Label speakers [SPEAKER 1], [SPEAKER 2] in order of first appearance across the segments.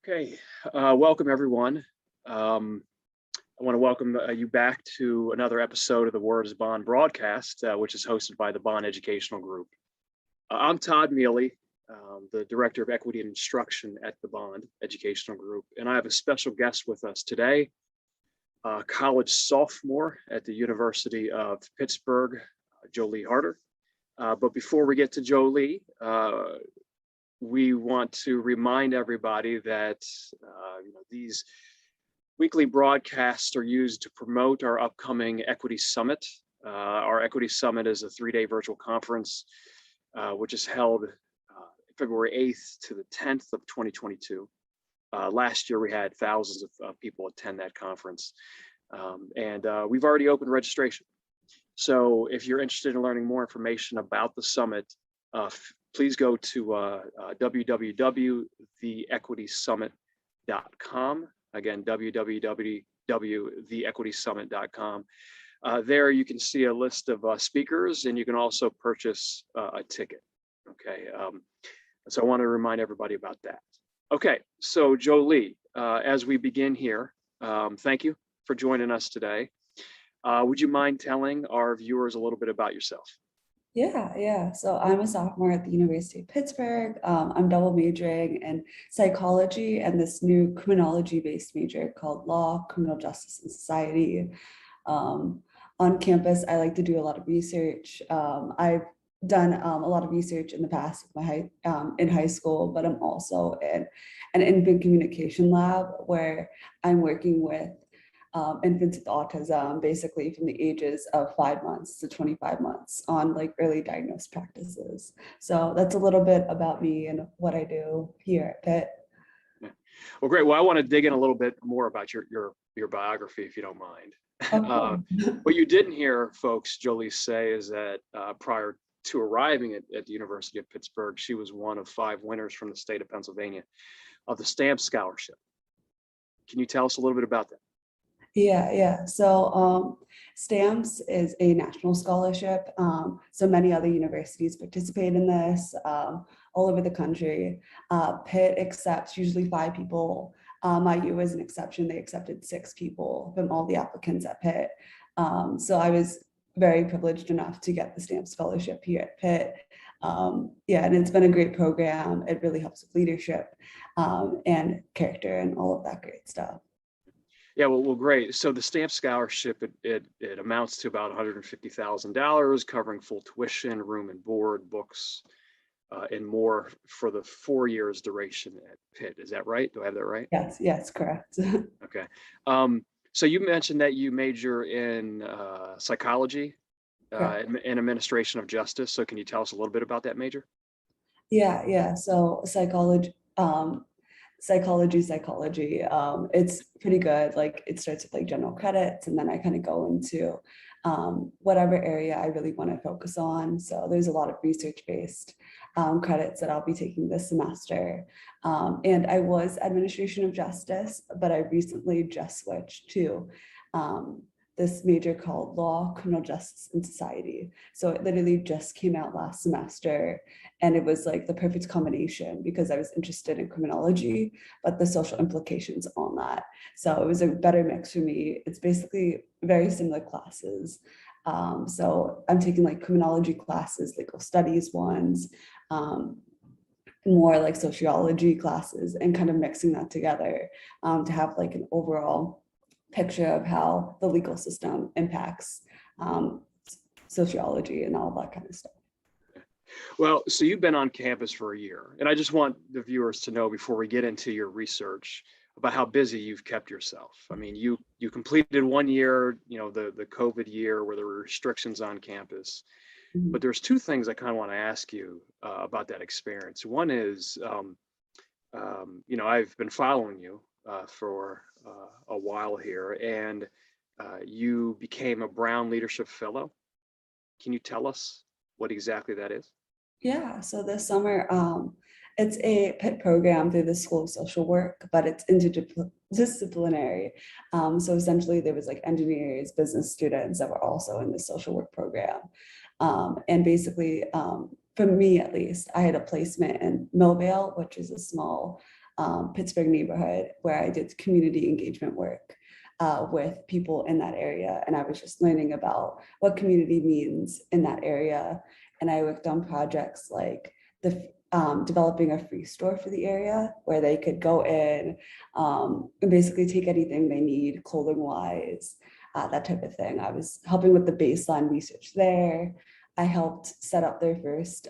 [SPEAKER 1] Okay, welcome everyone. I want to welcome you back to another episode of the Words Bond broadcast, which is hosted by the Bond Educational Group. I'm Todd Mealy, the Director of Equity and Instruction at the Bond Educational Group, and I have a special guest with us today, a college sophomore at the University of Pittsburgh, Jolie Harder. But before we get to Jolie, we want to remind everybody that these weekly broadcasts are used to promote our upcoming Equity Summit. Our Equity Summit is a 3-day virtual conference, which is held February 8th to the 10th of 2022. Last year, we had thousands of people attend that conference, and we've already opened registration. So if you're interested in learning more information about the summit, please go to www.theequitysummit.com. Again, www.theequitysummit.com. There you can see a list of speakers, and you can also purchase a ticket. Okay, so I want to remind everybody about that. Okay, so Jolie, as we begin here, thank you for joining us today. Would you mind telling our viewers a little bit about yourself?
[SPEAKER 2] Yeah. So I'm a sophomore at the University of Pittsburgh. I'm double majoring in psychology and this new criminology-based major called Law, Criminal Justice, and Society. On campus, I like to do a lot of research. I've done a lot of research in the past in high school, but I'm also in an infant communication lab where I'm working with infants with autism, basically from the ages of 5 months to 25 months on like early diagnosed practices. So that's a little bit about me and what I do here at Pitt.
[SPEAKER 1] Yeah. Well, great. Well, I want to dig in a little bit more about your biography, if you don't mind. What you didn't hear folks Jolie say is that prior to arriving at the University of Pittsburgh, she was one of 5 winners from the state of Pennsylvania of the STAMP scholarship. Can you tell us a little bit about that?
[SPEAKER 2] Yeah. So STAMPS is a national scholarship. So many other universities participate in this all over the country. Pitt accepts usually 5 people. My U was an exception. They accepted 6 people from all the applicants at Pitt. So I was very privileged enough to get the STAMP scholarship here at Pitt. And it's been a great program. It really helps with leadership and character and all of that great stuff.
[SPEAKER 1] Yeah, well, great. So the STAMP scholarship, it amounts to about $150,000, covering full tuition, room and board, books, and more for the 4 years duration at Pitt. Is that right? Do I have that right?
[SPEAKER 2] Yes, correct.
[SPEAKER 1] Okay. So you mentioned that you major in psychology and administration of justice. So can you tell us a little bit about that major?
[SPEAKER 2] Yeah. So psychology. It's pretty good. Like it starts with like general credits, and then I kind of go into whatever area I really want to focus on. So there's a lot of research-based credits that I'll be taking this semester. And I was administration of justice, but I recently just switched to this major called Law, Criminal Justice, and Society. So it literally just came out last semester, and it was like the perfect combination because I was interested in criminology, but the social implications on that. So it was a better mix for me. It's basically very similar classes. So I'm taking like criminology classes, legal studies ones, more like sociology classes, and kind of mixing that together to have like an overall picture of how the legal system impacts sociology and all that kind of stuff.
[SPEAKER 1] Well, so you've been on campus for a year, and I just want the viewers to know before we get into your research about how busy you've kept yourself. I mean, you completed 1 year, the COVID year where there were restrictions on campus. Mm-hmm. But there's 2 things I kind of want to ask you about that experience. One is, I've been following you for a while here, and you became a Brown Leadership Fellow. Can you tell us what exactly that is?
[SPEAKER 2] Yeah, so this summer, it's a Pitt program through the School of Social Work, but it's interdisciplinary. So essentially there was like engineers, business students that were also in the social work program. And basically, for me at least, I had a placement in Millvale, which is a small Pittsburgh neighborhood where I did community engagement work with people in that area. And I was just learning about what community means in that area. And I worked on projects like developing a free store for the area where they could go in and basically take anything they need clothing wise, that type of thing. I was helping with the baseline research there. I helped set up their first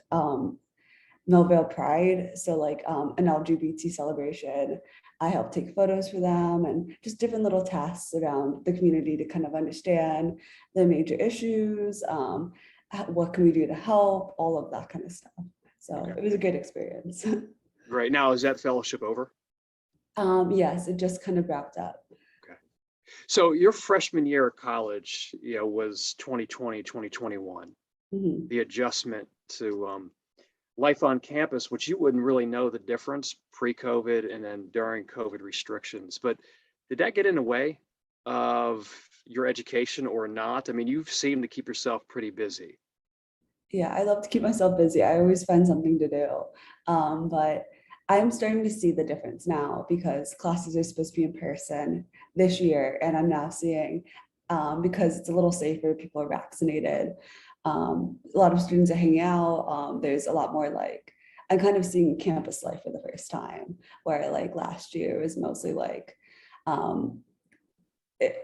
[SPEAKER 2] Millville Pride, so like an LGBT celebration. I helped take photos for them and just different little tasks around the community to kind of understand the major issues, what can we do to help, all of that kind of stuff. So
[SPEAKER 1] Okay.
[SPEAKER 2] it was a great experience.
[SPEAKER 1] Great. Now, is that fellowship over?
[SPEAKER 2] Yes, it just kind of wrapped up.
[SPEAKER 1] Okay. So your freshman year of college, was 2020, 2021.
[SPEAKER 2] Mhm.
[SPEAKER 1] The adjustment to life on campus, which you wouldn't really know the difference pre-COVID and then during COVID restrictions. But did that get in the way of your education or not? I mean, you've seemed to keep yourself pretty busy.
[SPEAKER 2] Yeah, I love to keep myself busy. I always find something to do. But I'm starting to see the difference now because classes are supposed to be in person this year. And I'm now seeing, because it's a little safer, people are vaccinated. A lot of students are hanging out. There's a lot more like, I'm kind of seeing campus life for the first time, where like last year was mostly like,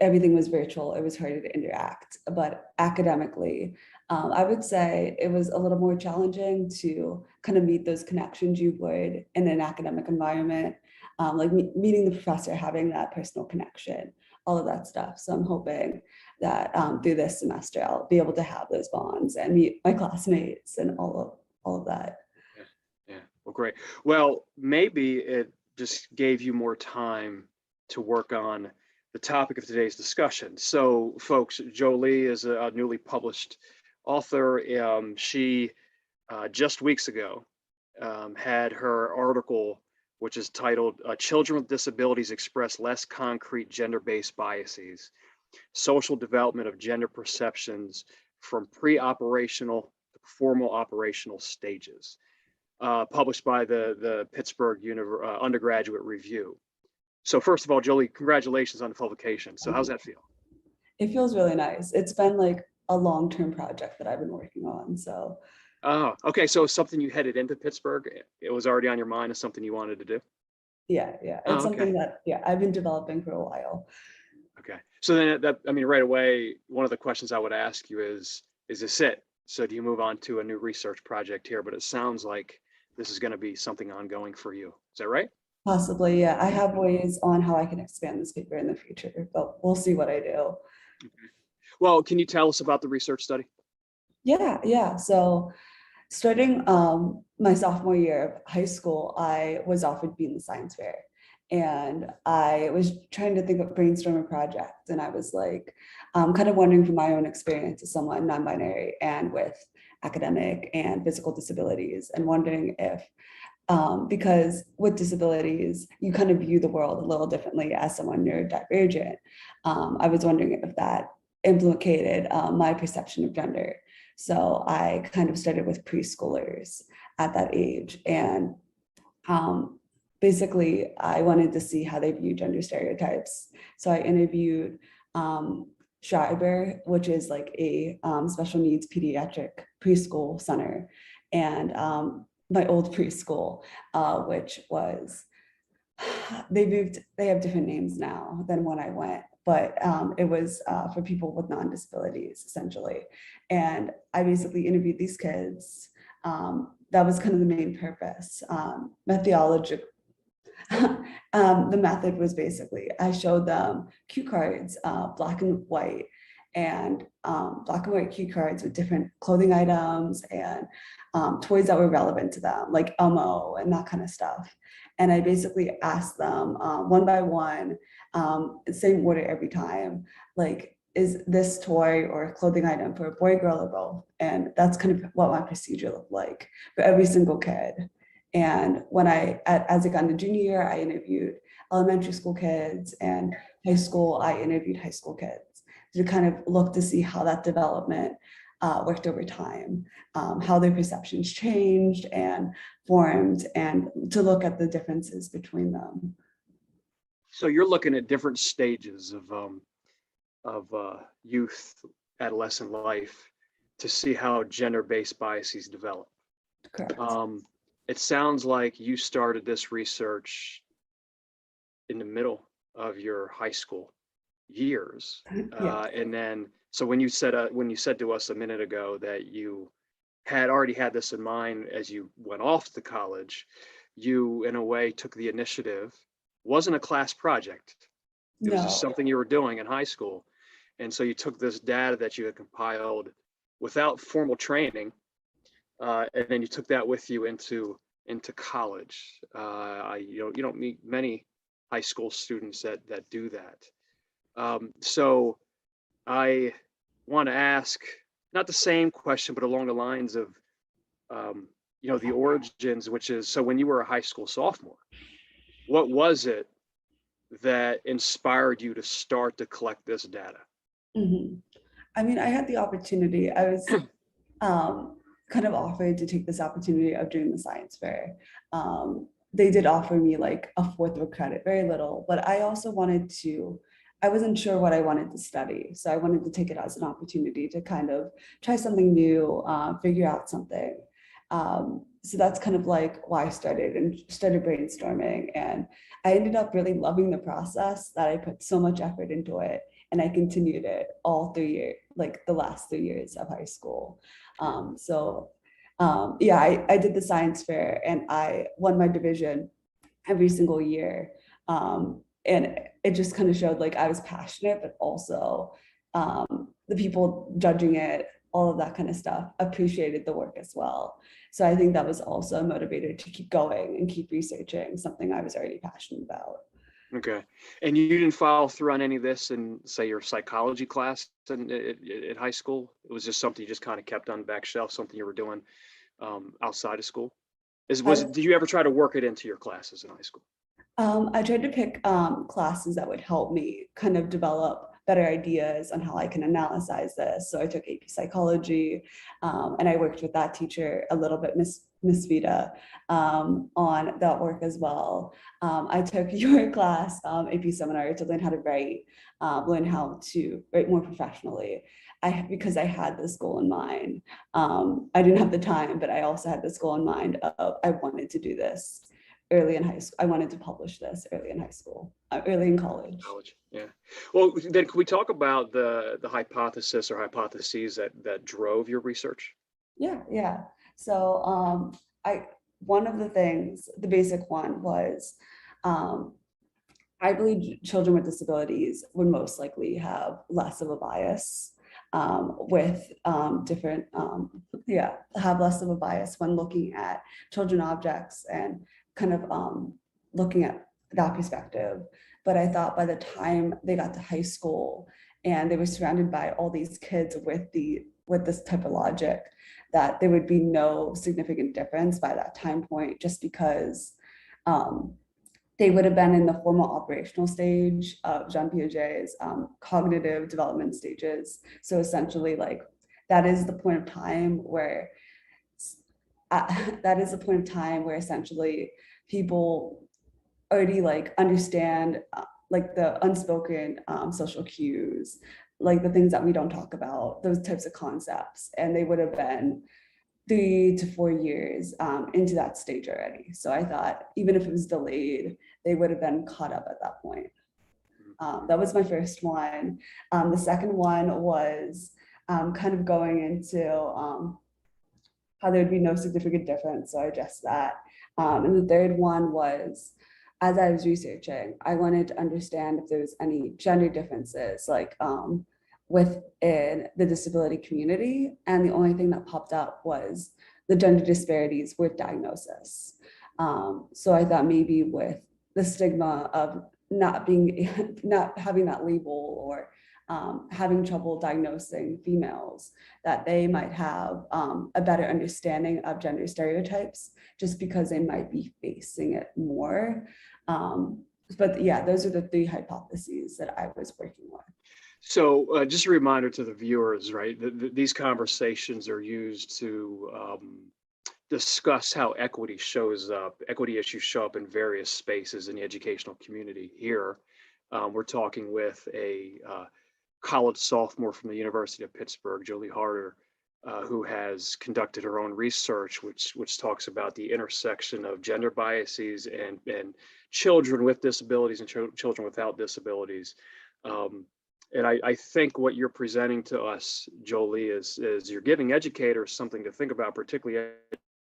[SPEAKER 2] everything was virtual. It was harder to interact, but academically, I would say it was a little more challenging to kind of meet those connections you would in an academic environment, like meeting the professor, having that personal connection, all of that stuff. So I'm hoping that through this semester, I'll be able to have those bonds and meet my classmates and all of that.
[SPEAKER 1] Yeah. Well, great. Well, maybe it just gave you more time to work on the topic of today's discussion. So, folks, Jolie is a newly published author. She just weeks ago had her article, which is titled "Children with Disabilities Express Less Concrete Gender-Based Biases: Social Development of Gender Perceptions from Pre-Operational to Formal Operational Stages," published by the Pittsburgh Undergraduate Review. So first of all, Jolie, congratulations on the publication. So how's that feel?
[SPEAKER 2] It feels really nice. It's been like a long-term project that I've been working on. So
[SPEAKER 1] Oh, okay. So it's something you headed into Pittsburgh. It was already on your mind as something you wanted to do.
[SPEAKER 2] yeah,
[SPEAKER 1] Oh,
[SPEAKER 2] it's
[SPEAKER 1] okay.
[SPEAKER 2] something that I've been developing for a while.
[SPEAKER 1] Okay. So then I mean, right away, one of the questions I would ask you is this it? So do you move on to a new research project here? But it sounds like this is going to be something ongoing for you. Is that right?
[SPEAKER 2] Possibly, yeah. I have ways on how I can expand this paper in the future, but we'll see what I do.
[SPEAKER 1] Okay. Well, can you tell us about the research study?
[SPEAKER 2] Yeah. So starting my sophomore year of high school, I was offered to be in the science fair. And I was trying to think of brainstorm a project. And I was like, kind of wondering from my own experience as someone non-binary and with academic and physical disabilities, and wondering if because with disabilities, you kind of view the world a little differently as someone neurodivergent. I was wondering if that implicated my perception of gender. So I kind of started with preschoolers at that age. And basically, I wanted to see how they view gender stereotypes. So I interviewed Schreiber, which is like a special needs pediatric preschool center, and my old preschool, which was, they have different names now than when I went, but it was for people with non-disabilities essentially. And I basically interviewed these kids. That was kind of the main purpose. Methodology. The method was basically, I showed them cue cards, black and white cue cards with different clothing items and toys that were relevant to them, like Elmo and that kind of stuff. And I basically asked them one by one, same order every time, like, is this toy or clothing item for a boy, girl, or both? And that's kind of what my procedure looked like for every single kid. And when as I got into junior year, I interviewed elementary school kids, and high school, I interviewed high school kids to kind of look to see how that development worked over time, how their perceptions changed and formed, and to look at the differences between them.
[SPEAKER 1] So you're looking at different stages of youth, adolescent life to see how gender-based biases develop.
[SPEAKER 2] Correct.
[SPEAKER 1] It sounds like you started this research in the middle of your high school years.
[SPEAKER 2] Yeah.
[SPEAKER 1] And then, so when you said to us a minute ago that you had already had this in mind as you went off to college, you in a way took the initiative. Wasn't a class project. It was just
[SPEAKER 2] No.
[SPEAKER 1] something you were doing in high school. And so you took this data that you had compiled without formal training, and then you took that with you into college. You don't meet many high school students that do that. So I want to ask not the same question, but along the lines of the origins, which is, so when you were a high school sophomore, what was it that inspired you to start to collect this data?
[SPEAKER 2] Mm-hmm. I mean, I had the opportunity. I was kind of offered to take this opportunity of doing the science fair. They did offer me like a fourth of a credit, very little, but I also I wasn't sure what I wanted to study. So I wanted to take it as an opportunity to kind of try something new, figure out something. So that's kind of like why I started brainstorming. And I ended up really loving the process, that I put so much effort into it. And I continued it all 3 years, like the last 3 years of high school. I did the science fair and I won my division every single year. And it just kind of showed like I was passionate, but also the people judging it, all of that kind of stuff, appreciated the work as well. So I think that was also a motivator to keep going and keep researching something I was already passionate about.
[SPEAKER 1] Okay. And you didn't follow through on any of this in, say, your psychology class at high school? It was just something you just kind of kept on the back shelf, something you were doing outside of school? Did you ever try to work it into your classes in high school?
[SPEAKER 2] I tried to pick classes that would help me kind of develop better ideas on how I can analyze this. So I took AP psychology, and I worked with that teacher a little bit, Miss Vita, on that work as well. I took your class, AP seminar, to learn how to write, learn how to write more professionally. Because I had this goal in mind. I didn't have the time, but I also had this goal in mind of I wanted to do this early in high school. I wanted to publish this early in high school, early in college.
[SPEAKER 1] Yeah. Well, then can we talk about the hypothesis or hypotheses that drove your research?
[SPEAKER 2] Yeah. So one of the things, the basic one was, I believe children with disabilities would most likely have less of a bias with different, have less of a bias when looking at children objects and kind of looking at that perspective. But I thought by the time they got to high school and they were surrounded by all these kids with this type of logic, that there would be no significant difference by that time point, just because they would have been in the formal operational stage of Jean Piaget's cognitive development stages. So essentially, like, that is the point of time where essentially people already like understand like the unspoken social cues, like the things that we don't talk about, those types of concepts. And they would have been 3 to 4 years into that stage already. So I thought even if it was delayed, they would have been caught up at that point. That was my first one. The second one was kind of going into how there'd be no significant difference. So I addressed that. And the third one was, as I was researching, I wanted to understand if there was any gender differences, like within the disability community. And the only thing that popped up was the gender disparities with diagnosis. So I thought maybe with the stigma of not having that label, or having trouble diagnosing females, that they might have a better understanding of gender stereotypes just because they might be facing it more. But yeah, those are the 3 hypotheses that I was working with.
[SPEAKER 1] So just a reminder to the viewers, right? These conversations are used to discuss how equity shows up, equity issues show up in various spaces in the educational community. Here, we're talking with a college sophomore from the University of Pittsburgh, Jolie Harder, who has conducted her own research, which talks about the intersection of gender biases and children with disabilities and children without disabilities. Um, and I think what you're presenting to us, Jolie, is you're giving educators something to think about, particularly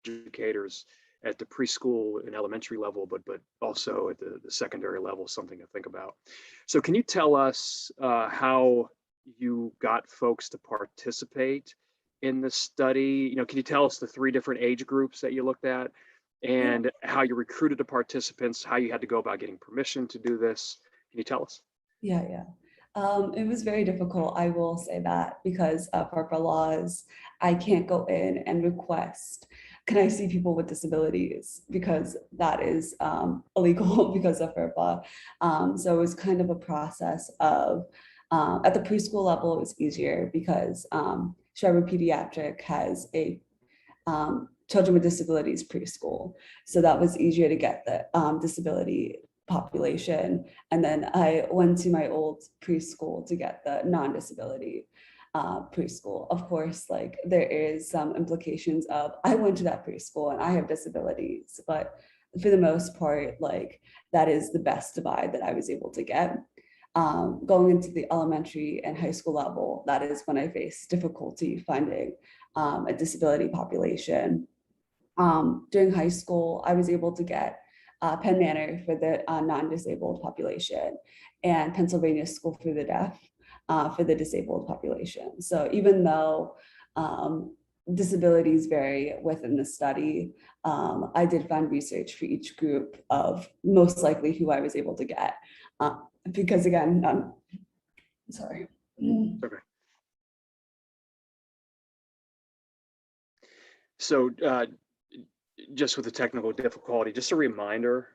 [SPEAKER 1] educators at the preschool and elementary level, but also at the secondary level, something to think about. So can you tell us how you got folks to participate in the study? Can you tell us the 3 different age groups that you looked at and how you recruited the participants, how you had to go about getting permission to do this? Can you tell us?
[SPEAKER 2] Yeah. It was very difficult, I will say that, because of FERPA laws, I can't go in and request, can I see people with disabilities? Because that is illegal because of FERPA. So it was kind of a process of, at the preschool level, it was easier because Sherwood Pediatric has a children with disabilities preschool. So that was easier to get the disability population. And then I went to my old preschool to get the non-disability preschool. Of course, like there is some implications of I went to that preschool and I have disabilities, but for the most part, like that is the best divide that I was able to get. Going into the elementary and high school level, that is when I faced difficulty finding a disability population. During high school, I was able to get Penn Manor for the non-disabled population and Pennsylvania School for the Deaf for the disabled population. So even though disabilities vary within the study, I did find research for each group of most likely who I was able to get. Because again, sorry.
[SPEAKER 1] Okay. So just with the technical difficulty, just a reminder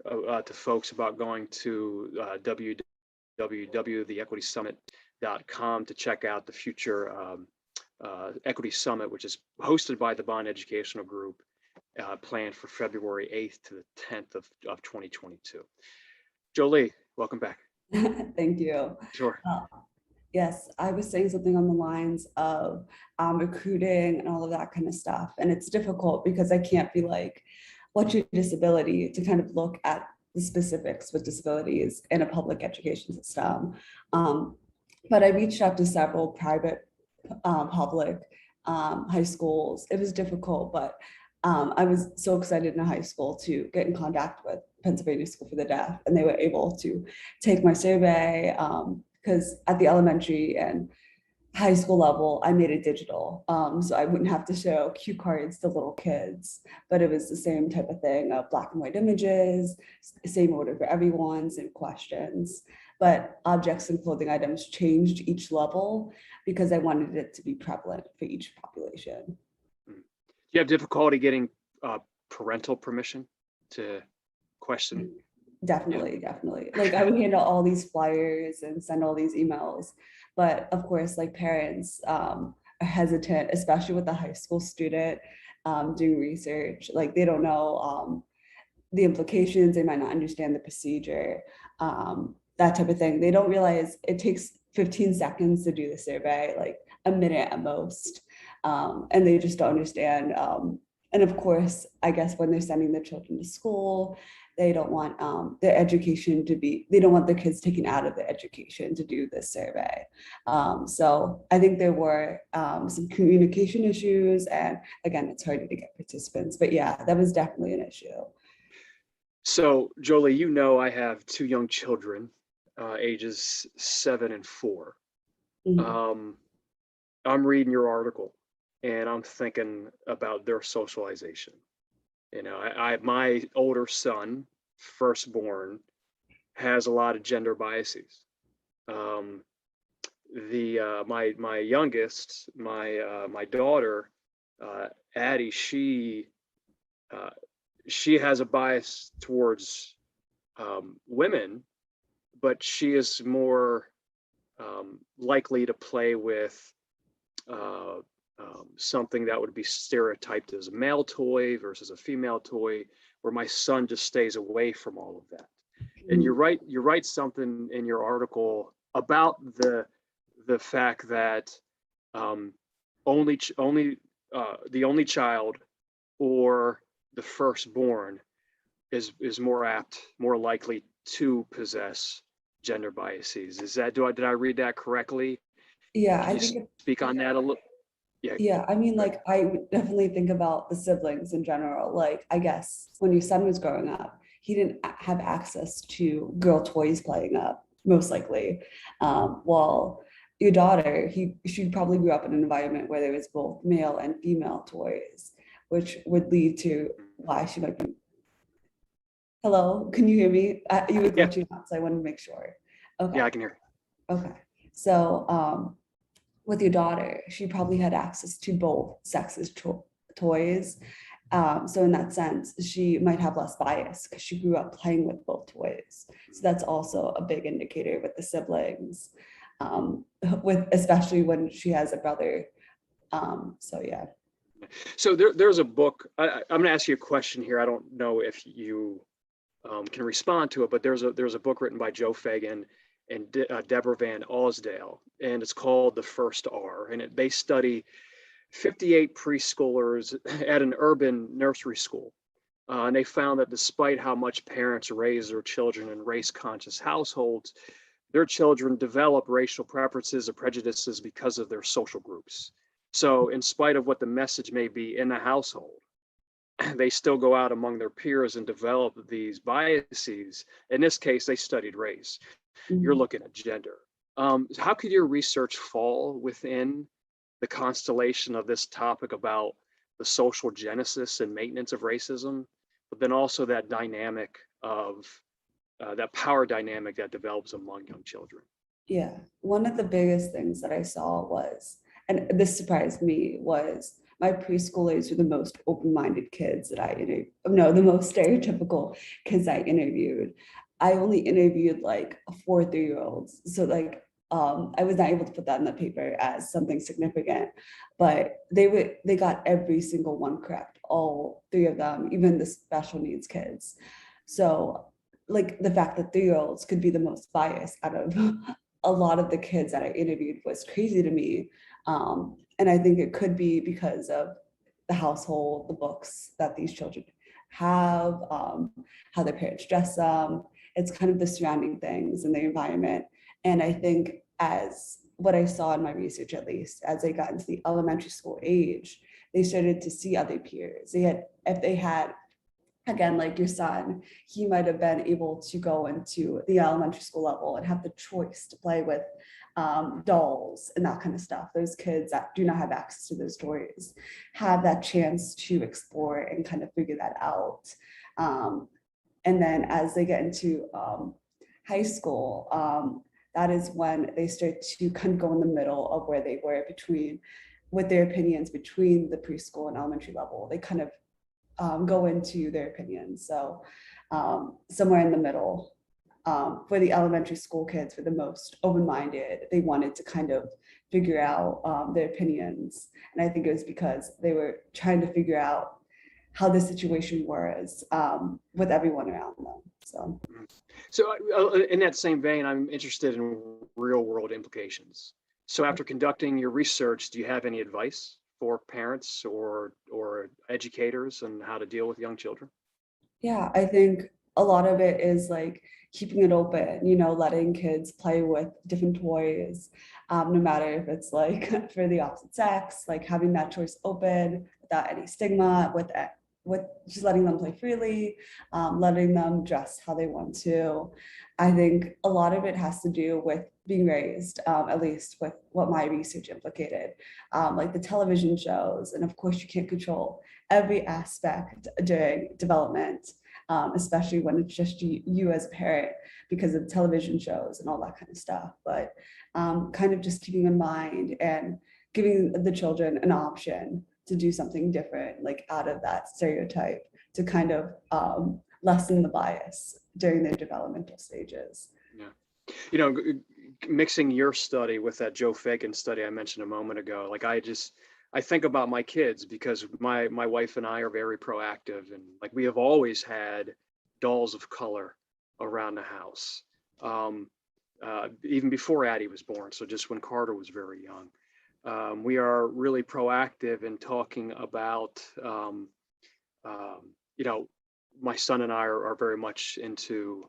[SPEAKER 1] to folks about going to www.theequitysummit.com to check out the future Equity Summit, which is hosted by the Bond Educational Group, planned for February 8th to the 10th of 2022. Jolie, welcome back.
[SPEAKER 2] Thank you.
[SPEAKER 1] Sure.
[SPEAKER 2] Yes, I was saying something on the lines of recruiting and all of that kind of stuff. And it's difficult because I can't be like, what's your disability, to kind of look at the specifics with disabilities in a public education system. But I reached out to several private, public high schools. It was difficult, but I was so excited in high school to get in contact with Pennsylvania School for the Deaf, and they were able to take my survey. Because at the elementary and high school level, I made it digital. So I wouldn't have to show cue cards to little kids, but it was the same type of thing of black and white images, same order for everyone, same questions. But objects and clothing items changed each level because I wanted it to be prevalent for each population.
[SPEAKER 1] Do you have difficulty getting parental permission to question?
[SPEAKER 2] Definitely. Like I would handle all these flyers and send all these emails, but of course, like parents are hesitant, especially with a high school student doing research. Like they don't know the implications, they might not understand the procedure, that type of thing. They don't realize it takes 15 seconds to do the survey, like a minute at most, and they just don't understand. And of course, I guess when they're sending their children to school, they don't want their education to be, they don't want their kids taken out of their education to do this survey. So I think there were some communication issues, and again, it's harder to get participants, but yeah, that was definitely an issue.
[SPEAKER 1] So Jolie, I have 2 young children, ages 7 and 4.
[SPEAKER 2] Mhm.
[SPEAKER 1] I'm reading your article and I'm thinking about their socialization. My older son, firstborn, has a lot of gender biases. My youngest, my daughter, Addie, she has a bias towards women, but she is more likely to play with something that would be stereotyped as a male toy versus a female toy, where my son just stays away from all of that. And you write something in your article about the fact that the only child or the firstborn is more likely to possess gender biases. Is that, did I read that correctly?
[SPEAKER 2] Yeah,
[SPEAKER 1] Can
[SPEAKER 2] I
[SPEAKER 1] you
[SPEAKER 2] think
[SPEAKER 1] speak on that a little? Yeah.
[SPEAKER 2] yeah, I mean, like, I would definitely think about the siblings in general. Like, I guess when your son was growing up, he didn't have access to girl toys playing up, most likely. While your daughter, she probably grew up in an environment where there was both male and female toys, which would lead to why she might be. Hello, can you hear me? You were
[SPEAKER 1] Yeah.
[SPEAKER 2] glitching out, so I wanted to make sure. Okay.
[SPEAKER 1] Yeah, I can hear.
[SPEAKER 2] Okay. So, with your daughter, she probably had access to both sexes toys. So in that sense, she might have less bias because she grew up playing with both toys. So that's also a big indicator with the siblings, with especially when she has a brother. So yeah.
[SPEAKER 1] So there's a book. I'm going to ask you a question here. I don't know if you can respond to it, but there's a book written by Joe Fagan and Deborah Van Osdale, and it's called The First R. And they study 58 preschoolers at an urban nursery school. And they found that despite how much parents raise their children in race-conscious households, their children develop racial preferences or prejudices because of their social groups. So in spite of what the message may be in the household, they still go out among their peers and develop these biases. In this case, they studied race. You're looking at gender. How could your research fall within the constellation of this topic about the social genesis and maintenance of racism, but then also that dynamic of that power dynamic that develops among young children?
[SPEAKER 2] Yeah, one of the biggest things that I saw was, and this surprised me, was my preschoolers were the most open-minded kids that I interviewed. No, the most stereotypical kids I interviewed. I only interviewed like 4 3-year-olds. So like I was not able to put that in the paper as something significant, but they got every single one correct, all 3 of them, even the special needs kids. So like the fact that 3-year-olds could be the most biased out of a lot of the kids that I interviewed was crazy to me. And I think it could be because of the household, the books that these children have, how their parents dress them. It's kind of the surrounding things and the environment. And I think as what I saw in my research, at least, as they got into the elementary school age, they started to see other peers. If they had, again, like your son, he might have been able to go into the elementary school level and have the choice to play with dolls and that kind of stuff. Those kids that do not have access to those toys have that chance to explore and kind of figure that out. And then as they get into high school, that is when they start to kind of go in the middle of where they were with their opinions between the preschool and elementary level. They kind of go into their opinions. So somewhere in the middle, for the elementary school kids, for the most open-minded, they wanted to kind of figure out their opinions. And I think it was because they were trying to figure out how the situation was with everyone around them.
[SPEAKER 1] So in that same vein, I'm interested in real world implications. So after conducting your research, do you have any advice for parents or educators on how to deal with young children?
[SPEAKER 2] Yeah, I think a lot of it is like keeping it open, letting kids play with different toys, no matter if it's like for the opposite sex, like having that choice open without any stigma, with just letting them play freely, letting them dress how they want to. I think a lot of it has to do with being raised, at least with what my research implicated, like the television shows. And of course, you can't control every aspect during development, especially when it's just you as a parent because of television shows and all that kind of stuff. But kind of just keeping in mind and giving the children an option to do something different, like out of that stereotype, to kind of lessen the bias during their developmental stages.
[SPEAKER 1] Yeah. mixing your study with that Joe Fagan study I mentioned a moment ago, like I think about my kids because my wife and I are very proactive, and like we have always had dolls of color around the house, even before Addie was born. So just when Carter was very young, we are really proactive in talking about, you know, my son and I are very much into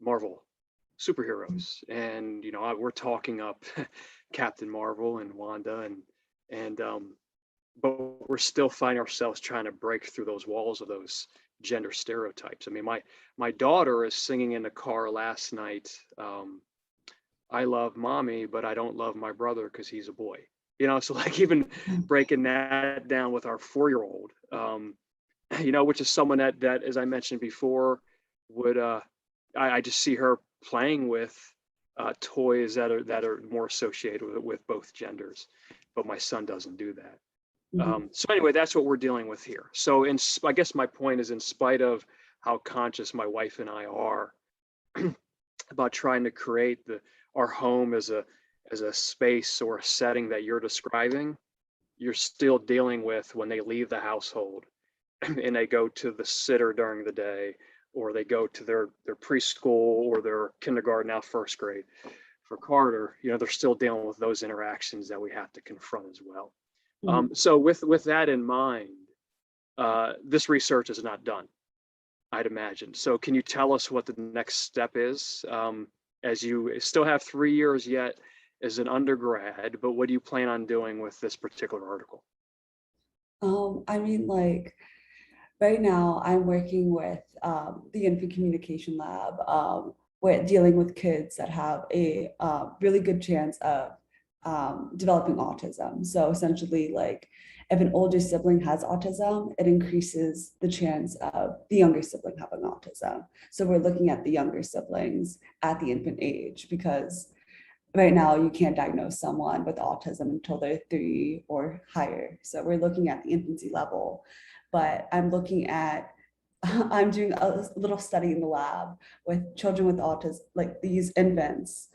[SPEAKER 1] Marvel superheroes, and you know we're talking up Captain Marvel and Wanda, and but we're still finding ourselves trying to break through those walls of those gender stereotypes. I mean, my daughter is singing in the car last night, I love mommy but I don't love my brother because he's a boy, you know. So like even breaking that down with our 4-year-old, you know, which is someone that as I mentioned before would I just see her playing with toys that are more associated with both genders, but my son doesn't do that. So anyway, that's what we're dealing with here. So I guess my point is, in spite of how conscious my wife and I are about trying to create our home as a space or a setting that you're describing, you're still dealing with when they leave the household and they go to the sitter during the day, or they go to their preschool or their kindergarten, now first grade. For Carter, you know, they're still dealing with those interactions that we have to confront as well. So with that in mind, this research is not done, I'd imagine. So can you tell us what the next step is, as you still have 3 years yet as an undergrad, but what do you plan on doing with this particular article?
[SPEAKER 2] I mean, like, right now, I'm working with the Infant Communication Lab. We're dealing with kids that have a really good chance of developing autism. So essentially, like, if an older sibling has autism, it increases the chance of the younger sibling having autism. So we're looking at the younger siblings at the infant age, because right now you can't diagnose someone with autism until they're 3 or higher. So we're looking at the infancy level, but I'm doing a little study in the lab with children with autism, like these infants,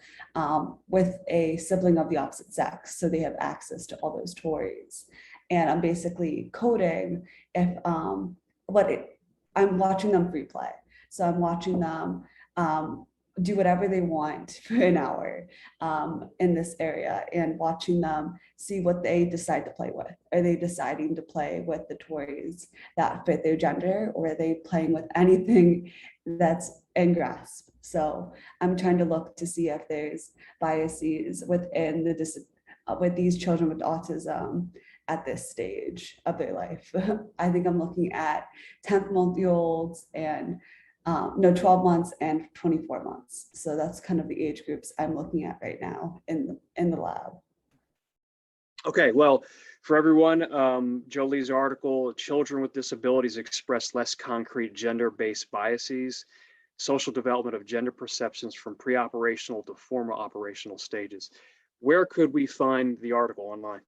[SPEAKER 2] with a sibling of the opposite sex, so they have access to all those toys. And I'm basically coding if I'm watching them free play. So I'm watching them do whatever they want for an hour in this area, and watching them see what they decide to play with. Are they deciding to play with the toys that fit their gender, or are they playing with anything that's in grasp? So I'm trying to look to see if there's biases within with these children with autism at this stage of their life. I think I'm looking at 10-month-olds and 12 months and 24 months. So that's kind of the age groups I'm looking at right now in the lab.
[SPEAKER 1] Okay, well, for everyone, Jolie's article, Children with Disabilities Express Less Concrete Gender-Based Biases, Social Development of Gender Perceptions from Pre-Operational to Formal Operational Stages. Where could we find the article online?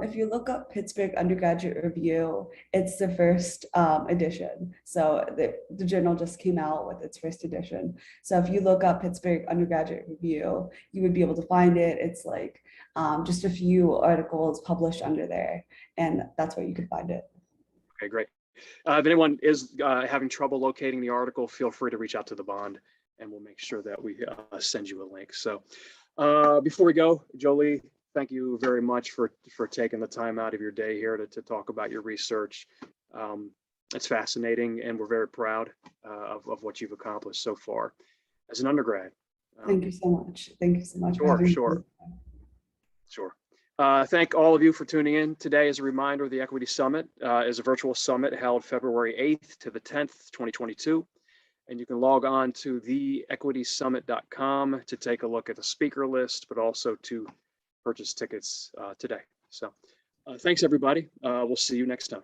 [SPEAKER 2] If you look up Pittsburgh Undergraduate Review, it's the first edition. So the journal just came out with its first edition. So if you look up Pittsburgh Undergraduate Review, you would be able to find it. It's like just a few articles published under there, and that's where you could find it.
[SPEAKER 1] Okay, great. If anyone is having trouble locating the article, feel free to reach out to the Bond, and we'll make sure that we send you a link. So before we go, Jolie, thank you very much for taking the time out of your day here to talk about your research. It's fascinating, and we're very proud of what you've accomplished so far as an undergrad.
[SPEAKER 2] Thank you so much. Thank you so much.
[SPEAKER 1] Sure. Thank all of you for tuning in today. As a reminder, the Equity Summit is a virtual summit held February 8th to the 10th, 2022. And you can log on to theequitysummit.com to take a look at the speaker list, but also to purchase tickets today. So thanks, everybody. We'll see you next time.